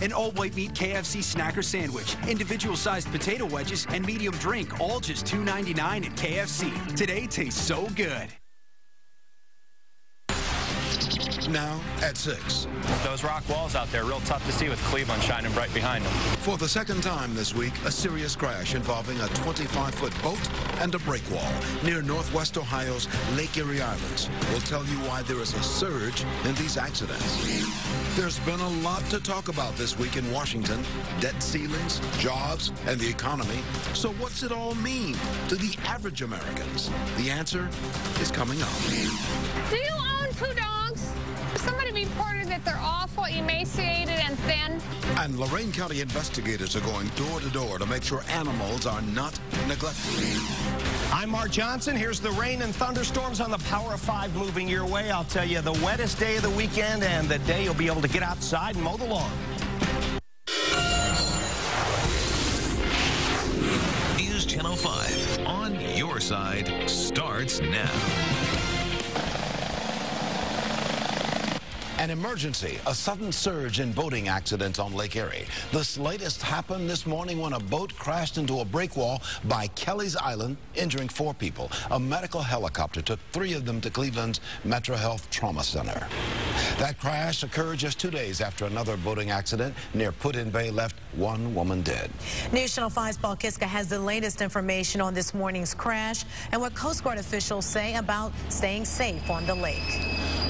An all-white meat KFC snacker sandwich, individual-sized potato wedges, and medium drink, all just $2.99 at KFC. Today tastes so good. Now at 6. Those rock walls out there, real tough to see with Cleveland shining bright behind them. For the second time this week, a serious crash involving a 25-foot boat and a break wall near northwest Ohio's Lake Erie Islands. We'll tell you why there is a surge in these accidents. There's been a lot to talk about this week in Washington. Debt ceilings, jobs, and the economy. So what's it all mean to the average Americans? The answer is coming up. Do you own 2 dogs? Somebody reported that they're awful, emaciated, and thin. And Lorain County investigators are going door to door to make sure animals are not neglected. I'm Mark Johnson. Here's the rain and thunderstorms on the Power of 5 moving your way. I'll tell you the wettest day of the weekend and the day you'll be able to get outside and mow the lawn. News Channel 5 on your side starts now. An emergency, a sudden surge in boating accidents on Lake Erie. This latest happened this morning when a boat crashed into a break wall by Kelly's Island, injuring 4 people. A medical helicopter took 3 of them to Cleveland's Metro Health Trauma Center. That crash occurred just 2 days after another boating accident near Put-in Bay left 1 woman dead. News Channel 5's Paul Kiska has the latest information on this morning's crash and what Coast Guard officials say about staying safe on the lake.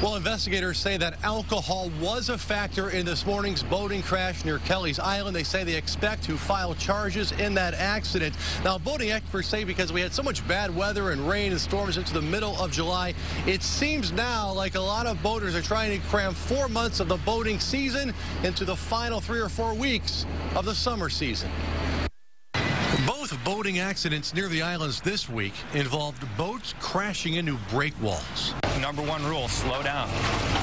Well, investigators say that alcohol was a factor in this morning's boating crash near Kelly's Island. They say they expect to file charges in that accident. Now, boating experts say because we had so much bad weather and rain and storms into the middle of July, it seems now like a lot of boaters are trying to cram 4 months of the boating season into the final 3 or 4 weeks of the summer season. Both boating accidents near the islands this week involved boats crashing into break walls. Number 1 rule, slow down.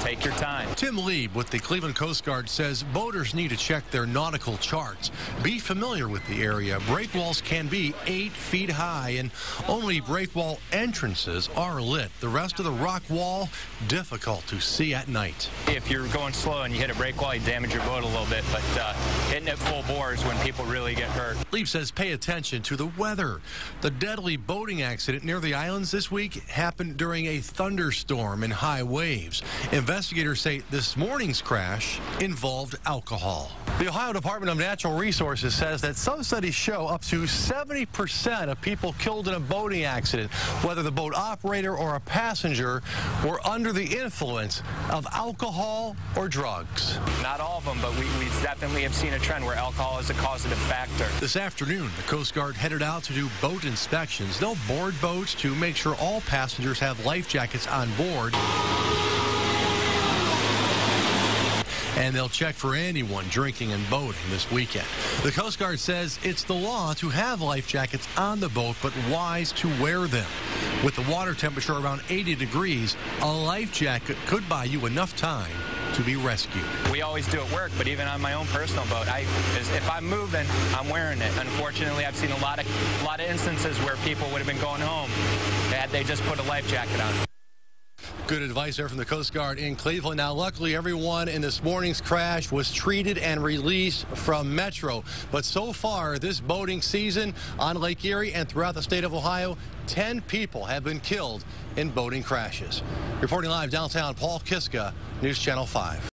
Take your time. Tim Lieb with the Cleveland Coast Guard says boaters need to check their nautical charts. Be familiar with the area. Break walls can be 8 feet high, and only break wall entrances are lit. The rest of the rock wall, difficult to see at night. If you're going slow and you hit a break wall, you damage your boat a little bit, but hitting it full bore is when people really get hurt. Lieb says pay attention to the weather. The deadly boating accident near the islands this week happened during a thunderstorm and high waves. Investigators say this morning's crash involved alcohol. The Ohio Department of Natural Resources says that some studies show up to 70% of people killed in a boating accident, whether the boat operator or a passenger, were under the influence of alcohol or drugs. Not all of them, but we definitely have seen a trend where alcohol is a causative factor. This afternoon, the Coast Guard headed out to do boat inspections. They'll board boats to make sure all passengers have life jackets on board. And they'll check for anyone drinking and boating this weekend. The Coast Guard says it's the law to have life jackets on the boat, but wise to wear them. With the water temperature around 80 degrees, a life jacket could buy you enough time to be rescued. We always do at work, but even on my own personal boat, if I'm moving, I'm wearing it. Unfortunately, I've seen a lot of instances where people would have been going home had they just put a life jacket on. Good advice there from the Coast Guard in Cleveland. Now, luckily, everyone in this morning's crash was treated and released from Metro. But so far, this boating season on Lake Erie and throughout the state of Ohio, 10 people have been killed in boating crashes. Reporting live downtown, Paul Kiska, News Channel 5.